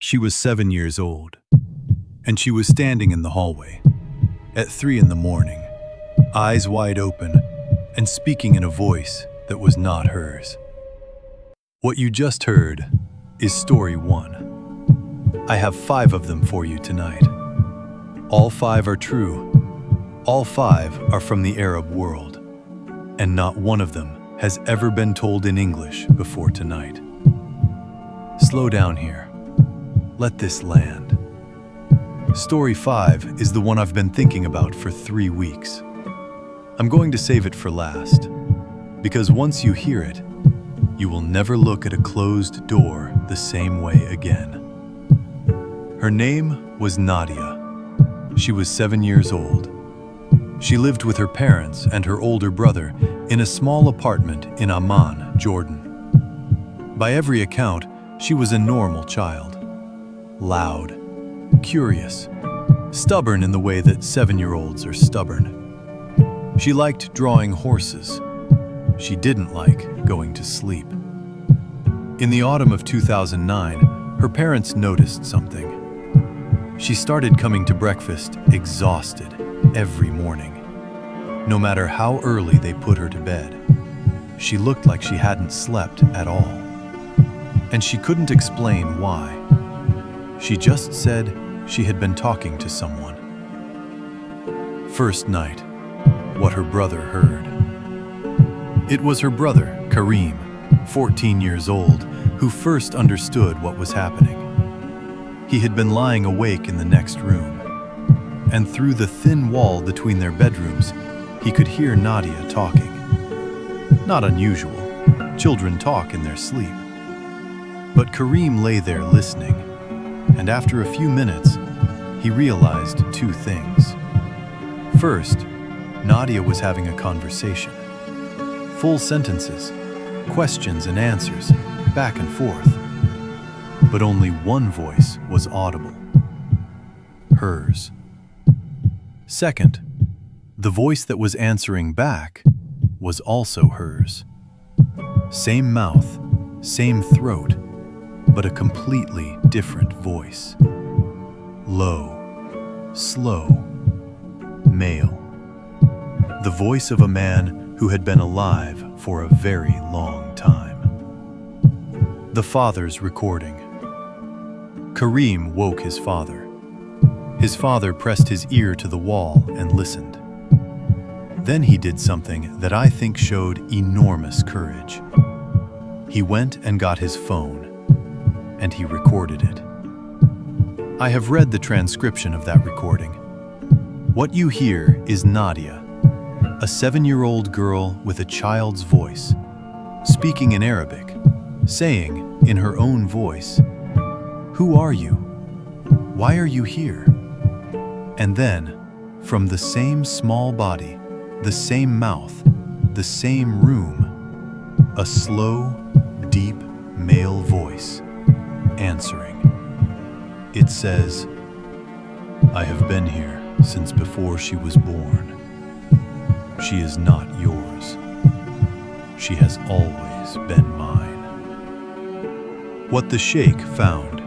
She was 7 years old, and she was standing in the hallway at 3 in the morning, eyes wide open and speaking in a voice that was not hers. What you just heard is story 1. I have 5 of them for you tonight. All 5 are true. All 5 are from the Arab world, and not one of them has ever been told in English before tonight. Slow down here. Let this land. Story 5 is the one I've been thinking about for 3 weeks. I'm going to save it for last, because once you hear it, you will never look at a closed door the same way again. Her name was Nadia. She was 7 years old. She lived with her parents and her older brother in a small apartment in Amman, Jordan. By every account, she was a normal child. Loud, curious, stubborn in the way that 7-year-olds are stubborn. She liked drawing horses. She didn't like going to sleep. In the autumn of 2009, her parents noticed something. She started coming to breakfast exhausted every morning. No matter how early they put her to bed, she looked like she hadn't slept at all. And she couldn't explain why. She just said she had been talking to someone. First night, what her brother heard. It was her brother, Kareem, 14 years old, who first understood what was happening. He had been lying awake in the next room, and through the thin wall between their bedrooms, he could hear Nadia talking. Not unusual. Children talk in their sleep. But Kareem lay there listening, and after a few minutes, he realized 2 things. First, Nadia was having a conversation. Full sentences, questions and answers, back and forth. But only one voice was audible. Hers. Second, the voice that was answering back was also hers. Same mouth, same throat, but a completely different voice. Low, slow, male. The voice of a man who had been alive for a very long time. The father's recording. Kareem woke his father. His father pressed his ear to the wall and listened. Then he did something that I think showed enormous courage. He went and got his phone, and he recorded it. I have read the transcription of that recording. What you hear is Nadia, a 7-year-old girl with a child's voice, speaking in Arabic, saying in her own voice, "Who are you? Why are you here?" And then, from the same small body, the same mouth, the same room, a slow, deep male voice answering. It says, "I have been here since before she was born. She is not yours. She has always been mine." What the Sheikh found.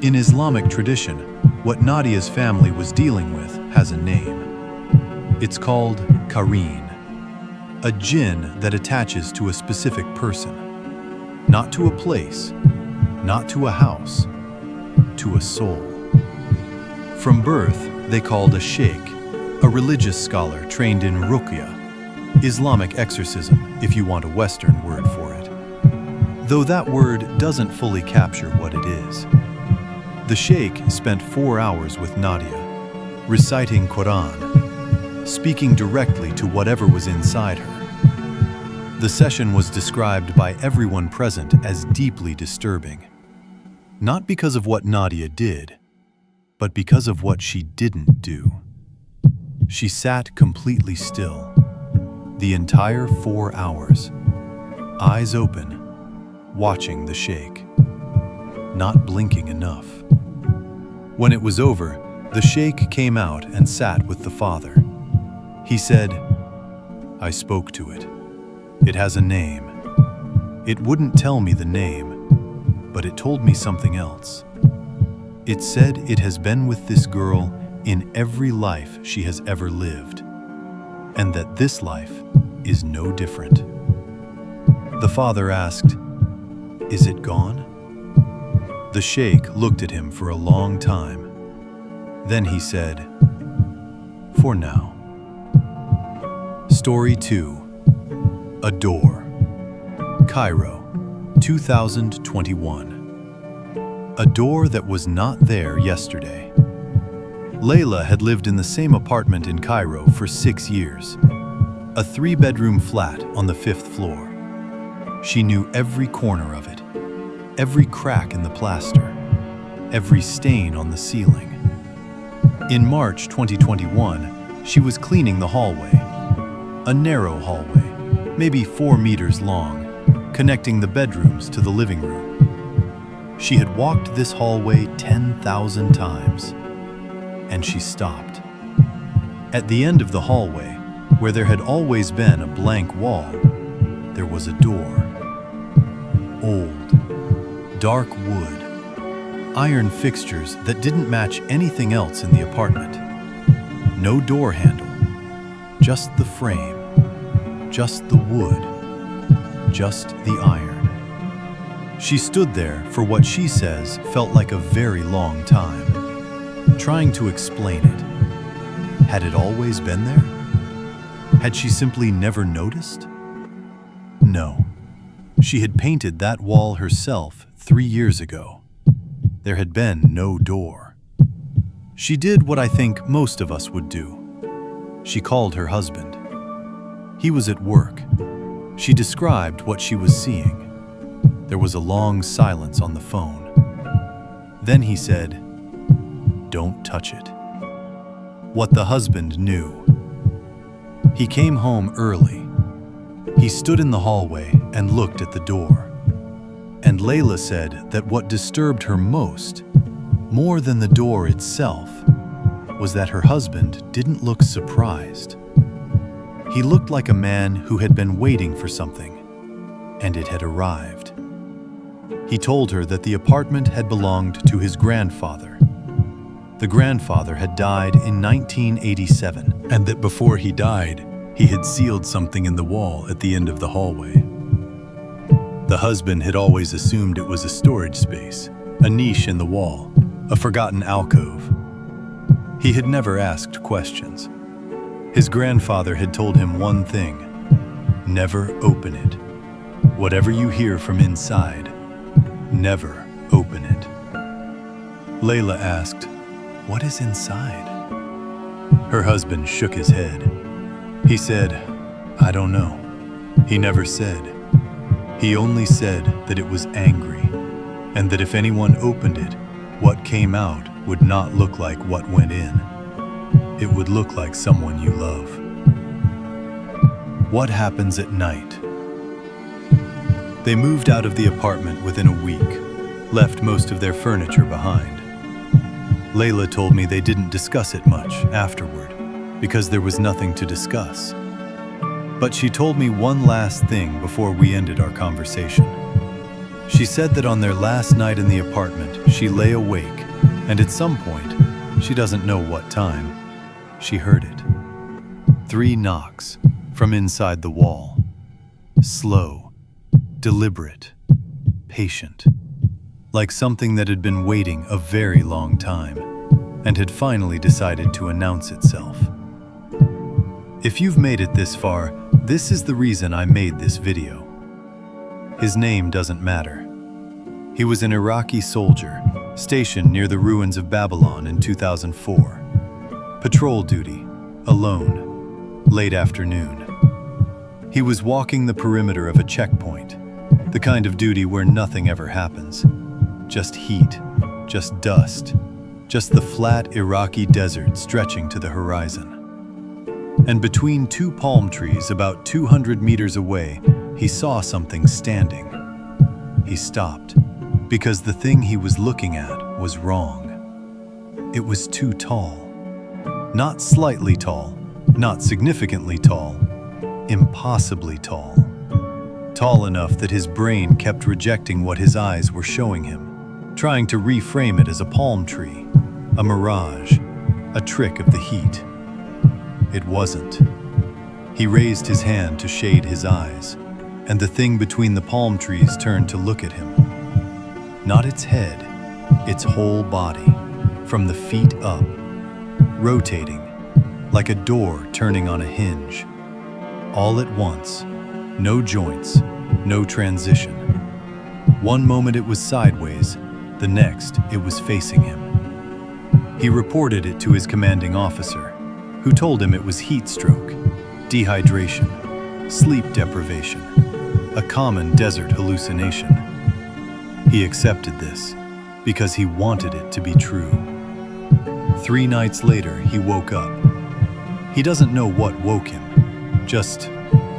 In Islamic tradition, what Nadia's family was dealing with has a name. It's called Qareen, a Djinn that attaches to a specific person, not to a place, not to a house, to a soul. From birth, they called a sheikh, a religious scholar trained in ruqya, Islamic exorcism, if you want a Western word for it. Though that word doesn't fully capture what it is. The sheikh spent 4 hours with Nadia, reciting Quran, speaking directly to whatever was inside her. The session was described by everyone present as deeply disturbing. Not because of what Nadia did, but because of what she didn't do. She sat completely still, the entire 4 hours, eyes open, watching the sheikh, not blinking enough. When it was over, the sheikh came out and sat with the father. He said, "I spoke to it. It has a name. It wouldn't tell me the name, but it told me something else. It said it has been with this girl in every life she has ever lived, and that this life is no different. The father asked, "Is it gone?" The sheikh looked at him for a long time. Then he said, "For now." Story 2. A Door. Cairo, 2021. A door that was not there yesterday. Layla had lived in the same apartment in Cairo for 6 years, a 3-bedroom flat on the 5th floor. She knew every corner of it, every crack in the plaster, every stain on the ceiling. In March 2021, she was cleaning the hallway, a narrow hallway, maybe 4 meters long, connecting the bedrooms to the living room. She had walked this hallway 10,000 times, and she stopped. At the end of the hallway, where there had always been a blank wall, there was a door. Old, dark wood, iron fixtures that didn't match anything else in the apartment. No door handle, just the frame, just the wood, just the iron. She stood there for what she says felt like a very long time, trying to explain it. Had it always been there? Had she simply never noticed? No. She had painted that wall herself 3 years ago. There had been no door. She did what I think most of us would do. She called her husband. He was at work. She described what she was seeing. There was a long silence on the phone. Then he said, "Don't touch it." What the husband knew. He came home early. He stood in the hallway and looked at the door. And Layla said that what disturbed her most, more than the door itself, was that her husband didn't look surprised. He looked like a man who had been waiting for something, and it had arrived. He told her that the apartment had belonged to his grandfather. The grandfather had died in 1987, and that before he died, he had sealed something in the wall at the end of the hallway. The husband had always assumed it was a storage space, a niche in the wall, a forgotten alcove. He had never asked questions. His grandfather had told him one thing: never open it. Whatever you hear from inside, never open it. Layla asked, "What is inside?" Her husband shook his head. He said, "I don't know." He never said. He only said that it was angry, and that if anyone opened it, what came out would not look like what went in. It would look like someone you love. What happens at night? They moved out of the apartment within a week, left most of their furniture behind. Layla told me they didn't discuss it much afterward, because there was nothing to discuss. But she told me one last thing before we ended our conversation. She said that on their last night in the apartment, she lay awake, and at some point, she doesn't know what time, she heard it. 3 knocks from inside the wall. Slow, deliberate, patient, like something that had been waiting a very long time and had finally decided to announce itself. If you've made it this far, this is the reason I made this video. His name doesn't matter. He was an Iraqi soldier stationed near the ruins of Babylon in 2004. Patrol duty, alone, late afternoon. He was walking the perimeter of a checkpoint, the kind of duty where nothing ever happens. Just heat, just dust, just the flat Iraqi desert stretching to the horizon. And between 2 palm trees about 200 meters away, he saw something standing. He stopped, because the thing he was looking at was wrong. It was too tall. Not slightly tall, not significantly tall, impossibly tall. tall enough that his brain kept rejecting what his eyes were showing him, trying to reframe it as a palm tree, a mirage, a trick of the heat. It wasn't. He raised his hand to shade his eyes, and the thing between the palm trees turned to look at him. Not its head, its whole body, from the feet up, rotating, like a door turning on a hinge. All at once, no joints, no transition. One moment it was sideways, the next it was facing him. He reported it to his commanding officer, who told him it was heat stroke, dehydration, sleep deprivation, a common desert hallucination. He accepted this because he wanted it to be true. 3 nights later, he woke up. He doesn't know what woke him, just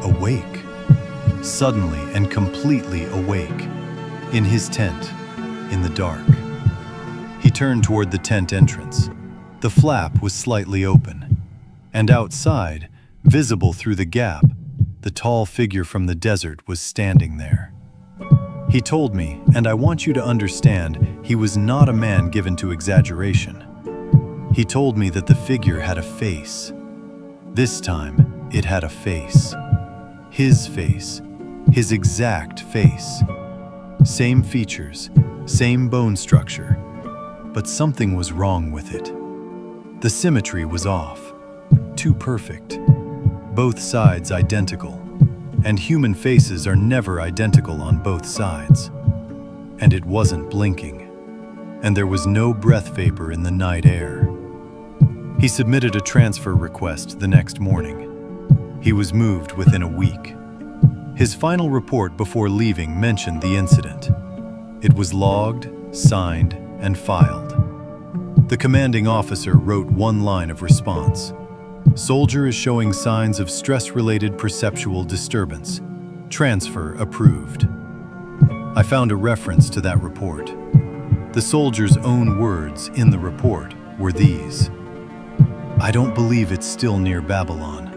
awake. Suddenly and completely awake, in his tent, in the dark. He turned toward the tent entrance. The flap was slightly open, and outside, visible through the gap, the tall figure from the desert was standing there. He told me, and I want you to understand, he was not a man given to exaggeration. He told me that the figure had a face. This time, it had a face. His face. His exact face. Same features, same bone structure, but something was wrong with it. The symmetry was off. Too perfect. Both sides identical. And human faces are never identical on both sides. And it wasn't blinking. And there was no breath vapor in the night air. He submitted a transfer request the next morning. He was moved within a week. His final report before leaving mentioned the incident. It was logged, signed, and filed. The commanding officer wrote one line of response. Soldier is showing signs of stress-related perceptual disturbance. Transfer approved. I found a reference to that report. The soldier's own words in the report were these: "I don't believe it's still near Babylon.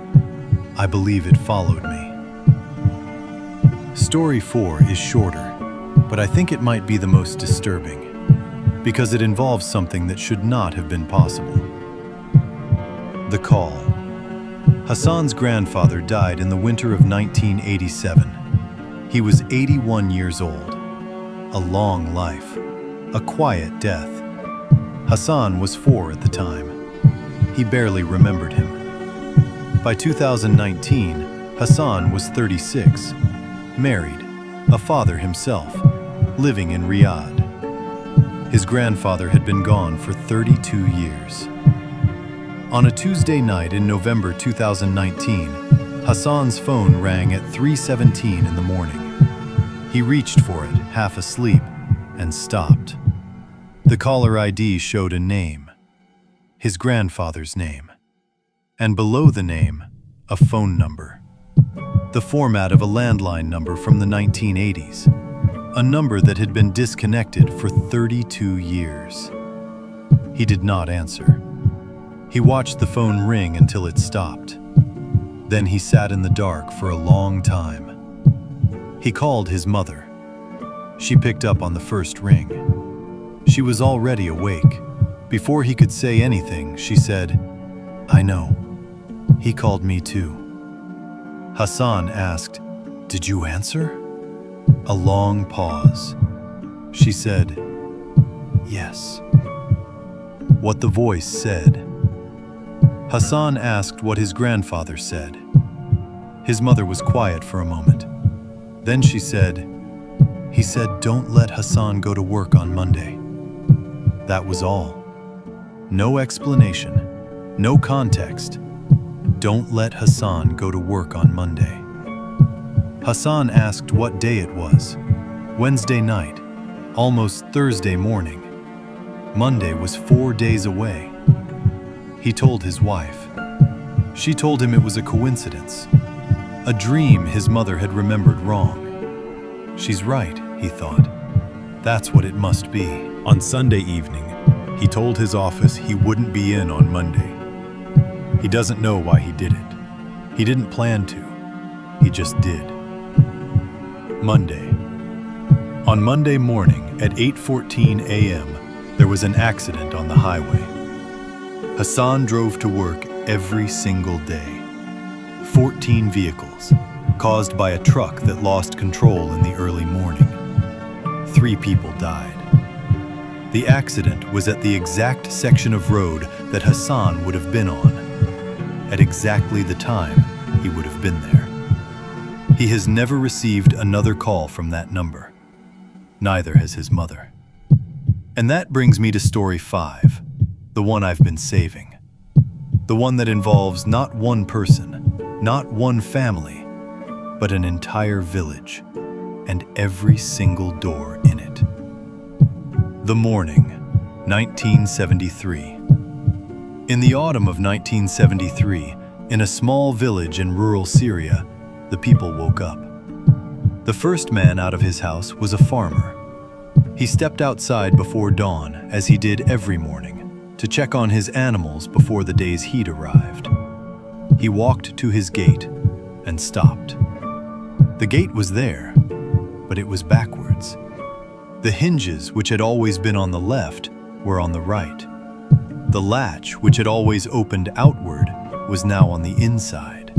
I believe it followed me." Story 4 is shorter, but I think it might be the most disturbing, because it involves something that should not have been possible. The call. Hassan's grandfather died in the winter of 1987. He was 81 years old. A long life. A quiet death. Hassan was 4 at the time. He barely remembered him. By 2019, Hassan was 36, married, a father himself, living in Riyadh. His grandfather had been gone for 32 years. On a Tuesday night in November 2019, Hassan's phone rang at 3:17 in the morning. He reached for it, half asleep, and stopped. The caller ID showed a name, his grandfather's name, and below the name, a phone number. The format of a landline number from the 1980s, a number that had been disconnected for 32 years. He did not answer. He watched the phone ring until it stopped. Then he sat in the dark for a long time. He called his mother. She picked up on the first ring. She was already awake. Before he could say anything, she said, "I know. He called me too." Hassan asked, "Did you answer?" A long pause. She said, "Yes." What the voice said. Hassan asked what his grandfather said. His mother was quiet for a moment. Then she said, "He said, don't let Hassan go to work on Monday." That was all. No explanation, no context. Don't let Hassan go to work on Monday. Hassan asked what day it was. Wednesday night, almost Thursday morning. Monday was 4 days away. He told his wife. She told him it was a coincidence. A dream his mother had remembered wrong. She's right, he thought. That's what it must be. On Sunday evening, he told his office he wouldn't be in on Monday. He doesn't know why he did it. He didn't plan to. He just did. Monday. On Monday morning at 8:14 a.m., there was an accident on the highway. Hassan drove to work every single day. 14 vehicles, caused by a truck that lost control in the early morning. 3 people died. The accident was at the exact section of road that Hassan would have been on, at exactly the time he would have been there. He has never received another call from that number. Neither has his mother. And that brings me to story 5, the one I've been saving. The one that involves not one person, not one family, but an entire village, and every single door in it. The morning, 1973. In the autumn of 1973, in a small village in rural Syria, the people woke up. The first man out of his house was a farmer. He stepped outside before dawn, as he did every morning, to check on his animals before the day's heat arrived. He walked to his gate and stopped. The gate was there, but it was backwards. The hinges, which had always been on the left, were on the right. The latch, which had always opened outward, was now on the inside.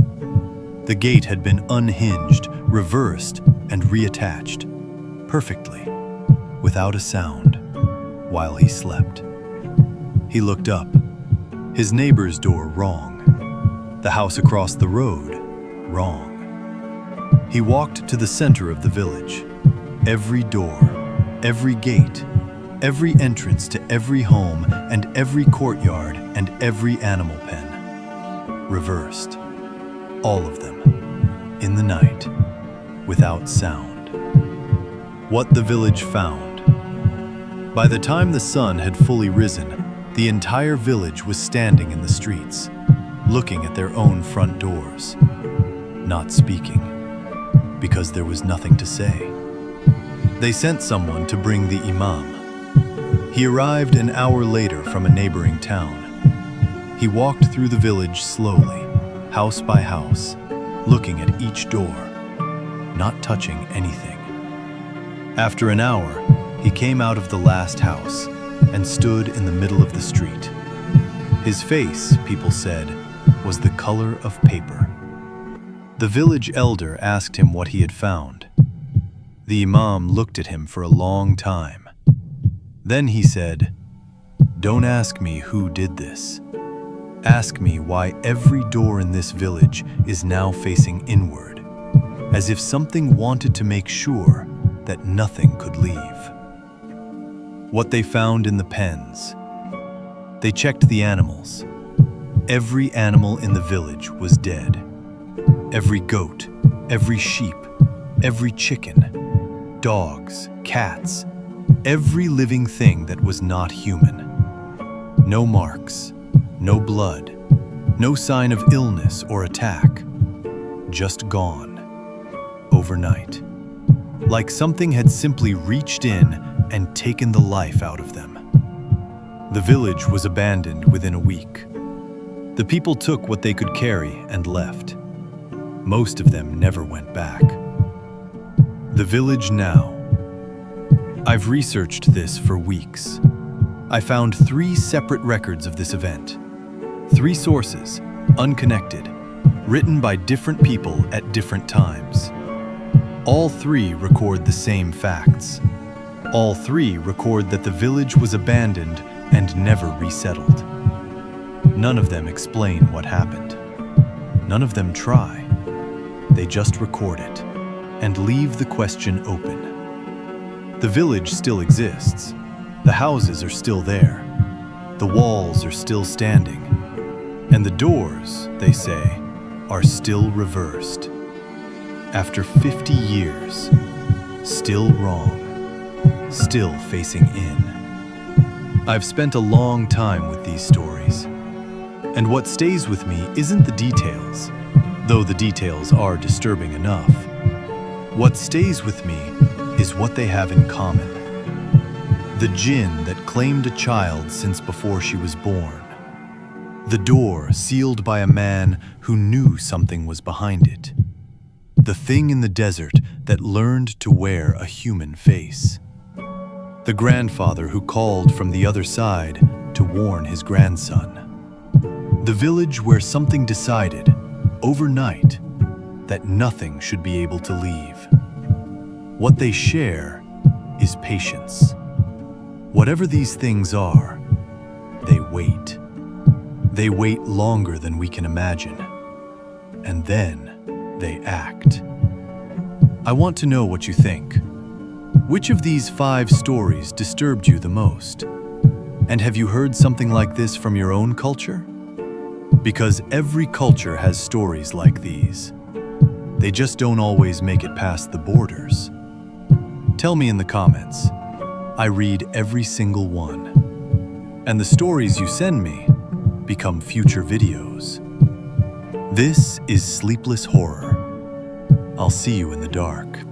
The gate had been unhinged, reversed, and reattached, perfectly, without a sound, while he slept. He looked up. His neighbor's door wrong. The house across the road wrong. He walked to the center of the village. Every door, every gate, every entrance to every home and every courtyard and every animal pen. Reversed. All of them. In the night. Without sound. What the village found. By the time the sun had fully risen, the entire village was standing in the streets, looking at their own front doors, not speaking, because there was nothing to say. They sent someone to bring the imam. He arrived an hour later from a neighboring town. He walked through the village slowly, house by house, looking at each door, not touching anything. After an hour, he came out of the last house and stood in the middle of the street. His face, people said, was the color of paper. The village elder asked him what he had found. The imam looked at him for a long time. Then he said, "Don't ask me who did this. Ask me why every door in this village is now facing inward, as if something wanted to make sure that nothing could leave." What they found in the pens. They checked the animals. Every animal in the village was dead. Every goat, every sheep, every chicken, dogs, cats, every living thing that was not human. No marks, no blood, no sign of illness or attack. Just gone. Overnight. Like something had simply reached in and taken the life out of them. The village was abandoned within a week. The people took what they could carry and left. Most of them never went back. The village now. I've researched this for weeks. I found 3 separate records of this event. 3 sources, unconnected, written by different people at different times. All 3 record the same facts. All 3 record that the village was abandoned and never resettled. None of them explain what happened. None of them try. They just record it and leave the question open. The village still exists. The houses are still there. The walls are still standing. And the doors, they say, are still reversed. After 50 years, still wrong, still facing in. I've spent a long time with these stories. And what stays with me isn't the details, though the details are disturbing enough. What stays with me is what they have in common. The Djinn that claimed a child since before she was born. The door sealed by a man who knew something was behind it. The thing in the desert that learned to wear a human face. The grandfather who called from the other side to warn his grandson. The village where something decided, overnight, that nothing should be able to leave. What they share is patience. Whatever these things are, they wait. They wait longer than we can imagine. And then they act. I want to know what you think. Which of these 5 stories disturbed you the most? And have you heard something like this from your own culture? Because every culture has stories like these. They just don't always make it past the borders. Tell me in the comments. I read every single one. And the stories you send me become future videos. This is Sleepless Horror. I'll see you in the dark.